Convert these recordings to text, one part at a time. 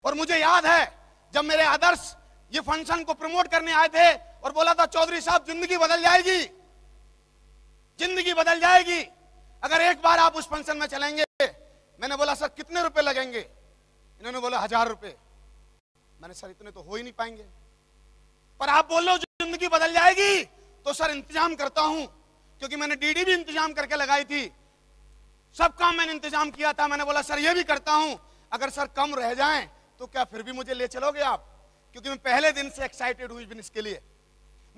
और मुझे याद है जब मेरे आदर्श ये फंक्शन को प्रमोट करने आए थे और बोला था चौधरी साहब जिंदगी बदल जाएगी, जिंदगी बदल जाएगी अगर एक बार आप उस फंक्शन में चलेंगे। मैंने बोला सर कितने रुपए लगेंगे? इन्होंने बोला 1000 रुपए। मैंने सर इतने तो हो ही नहीं पाएंगे, पर आप बोल रहे हो जिंदगी बदल जाएगी तो सर इंतजाम करता हूं, क्योंकि मैंने डीडी भी इंतजाम करके लगाई थी, सब काम मैंने इंतजाम किया था। मैंने बोला सर ये भी करता हूं, अगर सर कम रह जाएं तो क्या फिर भी मुझे ले चलोगे आप? क्योंकि मैं पहले दिन से एक्साइटेड हूं इस बिजनेस के लिए।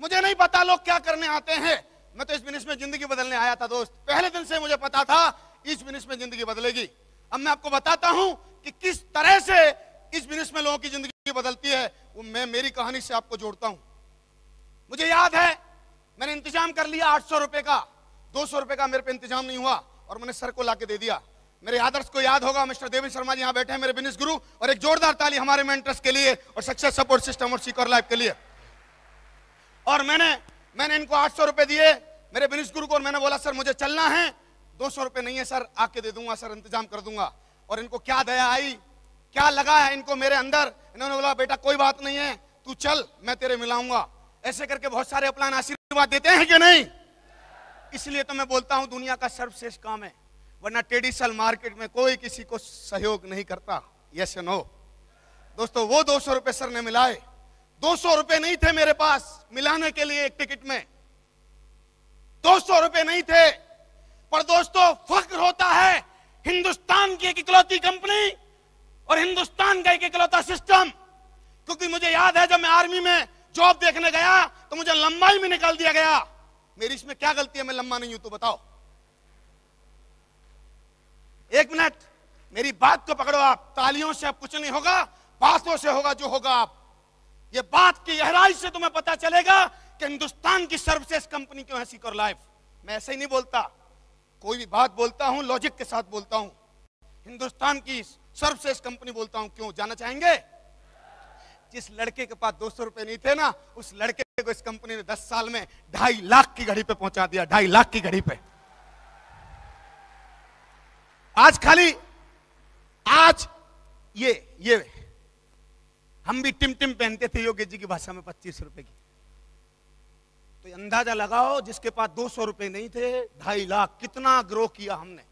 मुझे नहीं पता लोग क्या करने आते हैं, मैं तो इस बिजनेस में जिंदगी बदलने आया था दोस्त। पहले दिन से मुझे पता था इस बिजनेस में जिंदगी बदलेगी। अब मैं आपको बताता हूं कि किस तरह से इस बिजनेस में लोगों की जिंदगी बदलती है, वो मैं मेरी कहानी से आपको जोड़ता हूं। मुझे याद है मैंने इंतजाम कर लिया 800 रुपए का, 200 रुपए का मेरे पे इंतजाम नहीं हुआ और मैंने सर को लाके दे दिया। मेरे आदर्श को याद होगा, मिस्टर देवेंद्र शर्मा जी यहाँ बैठे हैं, मेरे बिजनेस गुरु, और एक जोरदार ताली हमारे मेंटर्स के लिए और सक्सेस सपोर्ट सिस्टम और सिक्योर लाइफ के लिए। और मैंने इनको 800 रुपए दिए मेरे बिजनेस गुरु को, और मैंने बोला सर मुझे चलना है, 200 रुपए नहीं है सर, आके दे दूंगा सर, इंतजाम कर दूंगा। और इनको क्या दया आई, क्या लगा है इनको मेरे अंदर। इन्होंने बोला बेटा कोई बात नहीं है, तू चल, मैं तेरे मिलाऊंगा। ऐसे करके बहुत सारे अपना आशीर्वाद देते हैं कि नहीं? इसलिए तो मैं बोलता हूं दुनिया का सर्वश्रेष्ठ काम है, वरना ट्रेडिशनल मार्केट में कोई किसी को सहयोग नहीं करता। यस नो दोस्तों, वो 200 रुपए सर ने मिलाए। 200 रुपए नहीं थे मेरे पास मिलाने के लिए एक टिकट में, 200 रुपए नहीं थे। पर दोस्तों फख्र होता है हिंदुस्तान की एक इकलौती कंपनी और हिंदुस्तान का एक इकलौता सिस्टम। क्योंकि मुझे याद है जब मैं आर्मी में जॉब देखने गया तो मुझे लंबाई में निकाल दिया गया। मेरी इसमें क्या गलती है, मैं लंबा नहीं हूं तो बताओ? एक मिनट, मेरी बात को पकड़ो आप। तालियों से अब कुछ नहीं होगा, बातों से होगा जो होगा। आप ये बात की गहराई से तुम्हें पता चलेगा कि हिंदुस्तान की सर्वश्रेष्ठ कंपनी क्यों है सिक्योर लाइफ। मैं ऐसे ही नहीं बोलता, कोई भी बात बोलता हूं लॉजिक के साथ बोलता हूं। हिंदुस्तान की सर्वश्रेष्ठ कंपनी बोलता हूं, क्यों जानना चाहेंगे? जिस लड़के के पास 200 रुपए नहीं थे ना, उस लड़के को इस कंपनी ने 10 साल में 2.5 लाख की घड़ी पे पहुंचा दिया। 2.5 लाख की घड़ी पे। आज ये हम भी टिम पहनते थे योगी जी की भाषा में 25 रुपए की। तो अंदाजा लगाओ जिसके पास 200 रुपए नहीं थे, 2.5 लाख, कितना ग्रो किया हमने।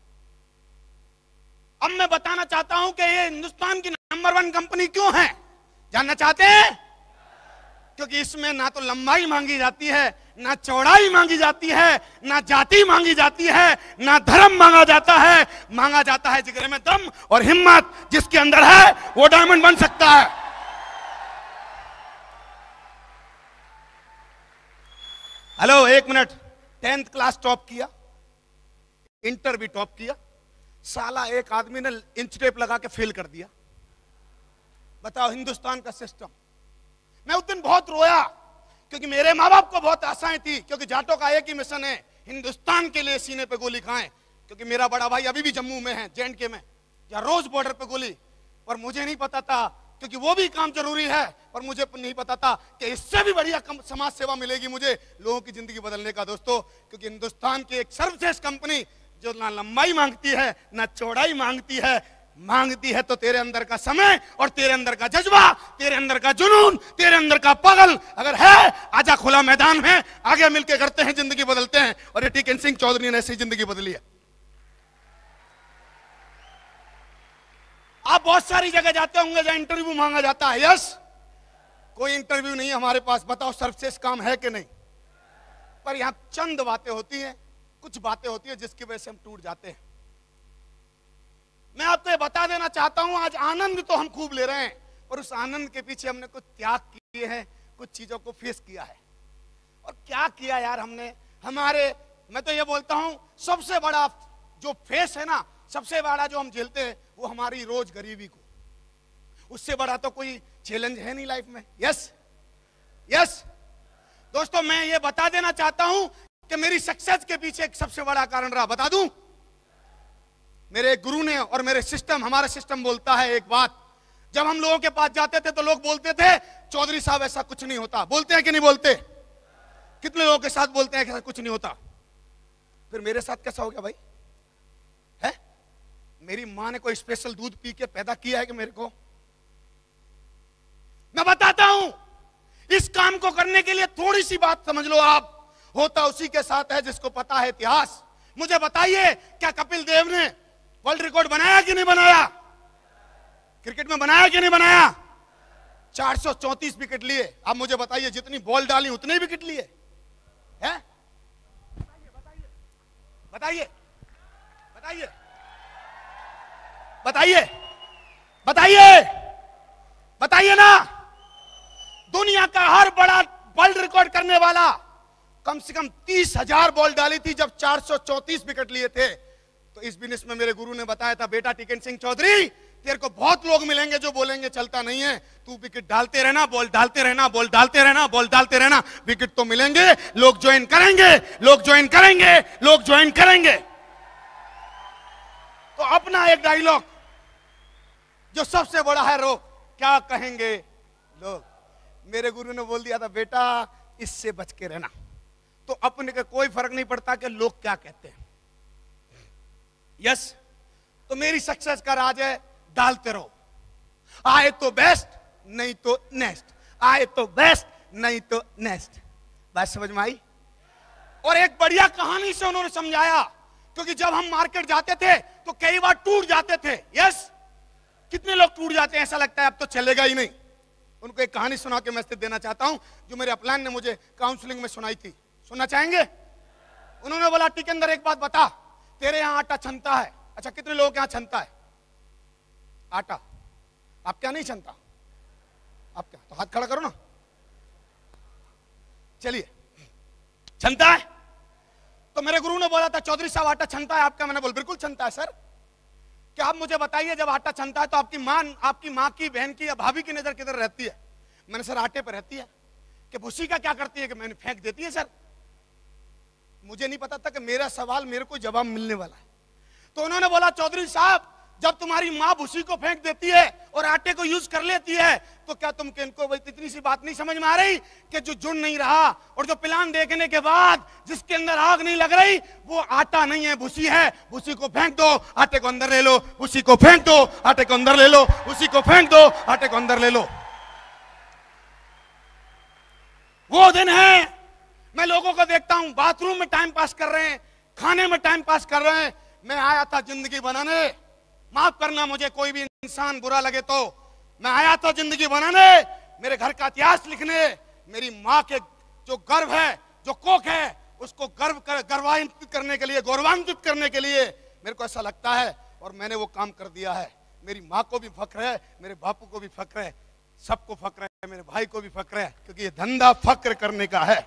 अब मैं बताना चाहता हूं कि ये हिंदुस्तान की नंबर 1 कंपनी क्यों है, जानना चाहते हैं? क्योंकि इसमें ना तो लंबाई मांगी जाती है, ना चौड़ाई मांगी जाती है, ना जाति मांगी जाती है, ना धर्म मांगा जाता है। मांगा जाता है जिगर में दम और हिम्मत। जिसके अंदर है वो डायमंड बन सकता है। हेलो, एक मिनट। 10th क्लास टॉप किया, इंटर भी टॉप किया, साला एक आदमी ने इंच टेप लगा के फेल कर दिया। बताओ हिंदुस्तान का सिस्टम। मैं उस दिन बहुत रोया क्योंकि मेरे माँ बाप को बहुत आशाएं थी, क्योंकि जाटों का एक ही मिशन है, हिंदुस्तान के लिए सीने पे गोली खाएं। क्योंकि मेरा बड़ा भाई अभी भी जम्मू में है, JNK में, या रोज बॉर्डर पे गोली। पर मुझे नहीं पता था, क्योंकि वो भी काम जरूरी है, पर मुझे नहीं पता था कि इससे भी बढ़िया समाज सेवा मिलेगी मुझे, लोगों की जिंदगी बदलने का। दोस्तों, क्योंकि हिंदुस्तान की एक सर्वश्रेष्ठ कंपनी जो ना लंबाई मांगती है ना चौड़ाई मांगती है तो तेरे अंदर का समय और तेरे अंदर का जज्बा, तेरे अंदर का जुनून, तेरे अंदर का पागल अगर है, आजा खुला मैदान है, आगे मिलके करते हैं, जिंदगी बदलते हैं। और ये टिकन सिंह चौधरी ने ऐसी जिंदगी बदली है। आप बहुत सारी जगह जाते होंगे जहां इंटरव्यू मांगा जाता है। यस, कोई इंटरव्यू नहीं हमारे पास, बताओ सर्वश्रेष्ठ काम है कि नहीं? पर यहां चंद बातें होती हैं, कुछ बातें होती है जिसकी वजह से हम टूट जाते हैं। मैं आपको ये बता देना चाहता हूं, आज आनंद तो हम खूब ले रहे हैं, पर उस आनंद के पीछे हमने कुछ त्याग किए हैं, कुछ चीजों को फेस किया है। और क्या किया यार हमने, मैं तो ये बोलता हूं सबसे बड़ा जो फेस है ना, सबसे बड़ा जो हम झेलते हैं वो हमारी रोज गरीबी को, उससे बड़ा तो कोई चैलेंज है नहीं लाइफ में। यस दोस्तों, मैं ये बता देना चाहता हूं कि मेरी सक्सेस के पीछे एक सबसे बड़ा कारण रहा, बता दूं? मेरे गुरु ने और मेरे सिस्टम, हमारा सिस्टम बोलता है एक बात। जब हम लोगों के पास जाते थे तो लोग बोलते थे चौधरी साहब ऐसा कुछ नहीं होता। बोलते हैं कि नहीं बोलते? कितने लोगों के साथ बोलते हैं कि ऐसा कुछ नहीं होता? फिर मेरे साथ कैसा हो गया भाई? है मेरी माँ ने कोई स्पेशल दूध पी के पैदा किया है कि मेरे को? इस काम को करने के लिए थोड़ी सी बात समझ लो आप, होता उसी के साथ है जिसको पता है इतिहास। मुझे बताइए, क्या कपिल देव ने वर्ल्ड रिकॉर्ड बनाया कि नहीं बनाया? क्रिकेट में बनाया कि नहीं बनाया? 434 विकेट लिए। अब मुझे बताइए, जितनी बॉल डाली उतने विकेट लिए हैं? बताइए बताइए बताइए बताइए बताइए ना। दुनिया का हर बड़ा वर्ल्ड रिकॉर्ड करने वाला कम से कम 30,000 बॉल डाली थी जब 434 विकेट लिए थे। तो इस बिजनेस में मेरे गुरु ने बताया था, बेटा टिकन सिंह चौधरी, तेरे को बहुत लोग मिलेंगे जो बोलेंगे चलता नहीं है, तू विकेट डालते रहना, बॉल डालते रहना, बॉल डालते रहना, बॉल डालते रहना, विकेट तो मिलेंगे, लोग ज्वाइन करेंगे, लोग ज्वाइन करेंगे, लोग ज्वाइन करेंगे। तो अपना एक डायलॉग जो सबसे बड़ा है, रोक, क्या कहेंगे लोग। मेरे गुरु ने बोल दिया था, बेटा इससे बच के रहना। तो अपने का कोई फर्क नहीं पड़ता कि लोग क्या कहते हैं। यस, तो मेरी सक्सेस का राज है, डालते रहो। आए तो बेस्ट, नहीं तो नेक्स्ट, आए तो बेस्ट, नहीं तो नेक्स्ट। बात समझ में आई? और एक बढ़िया कहानी से उन्होंने समझाया, क्योंकि जब हम मार्केट जाते थे तो कई बार टूट जाते थे। यस, कितने लोग टूट जाते हैं, ऐसा लगता है अब तो चलेगा ही नहीं। उनको एक कहानी सुना के मैसेज देना चाहता हूं, जो मेरे अपलाइन ने मुझे काउंसलिंग में सुनाई थी। सुनना चाहेंगे? उन्होंने बोला, टिकंदर एक बात बता, तेरे यहां आटा छनता है। अच्छा, कितने लोगों के यहां छनता है आटा? आप क्या नहीं छनता? आप क्या? तो हाथ खड़ा करो ना। चलिए, छनता है। तो मेरे गुरु ने बोला था, चौधरी साहब आटा छनता है आपका? मैंने बोला बिल्कुल छनता है सर। क्या आप मुझे बताइए, जब आटा छनता है तो आपकी माँ की, बहन की या भाभी की नजर किधर रहती है? मैंने सर आटे पर रहती है। कि भूसी का क्या करती है? कि मैंने फेंक देती है सर। मुझे नहीं पता था कि मेरा सवाल मेरे को जवाब मिलने वाला है। तो उन्होंने बोला, चौधरी साहब जब तुम्हारी माँ भूसी को फेंक देती है और आटे को यूज कर लेती है, तो क्या तुम इनको इतनी सी बात नहीं समझ में आ रही कि जो जुड़ नहीं रहा और जो प्लान देखने के बाद जिसके अंदर आग नहीं लग रही, वो आटा नहीं है, भूसी है। भूसी को फेंक दो, आटे को अंदर ले लो, उसी को फेंक दो, आटे को अंदर ले लो, उसी को फेंक दो, आटे को अंदर ले लो। वो दिन है, मैं लोगों को देखता हूं बाथरूम में टाइम पास कर रहे हैं, खाने में टाइम पास कर रहे हैं। मैं आया था जिंदगी बनाने, माफ करना मुझे कोई भी इंसान बुरा लगे तो, मैं आया था जिंदगी बनाने, मेरे घर का इतिहास लिखने, मेरी माँ के जो गर्व है, जो कोख है, उसको गौरवान्वित करने के लिए, गौरवान्वित करने के लिए मेरे को ऐसा लगता है, और मैंने वो काम कर दिया है। मेरी माँ को भी फक्र है, मेरे बापू को भी फक्र है, सबको फक्र है, मेरे भाई को भी फक्र है, क्योंकि ये धंधा फक्र करने का है।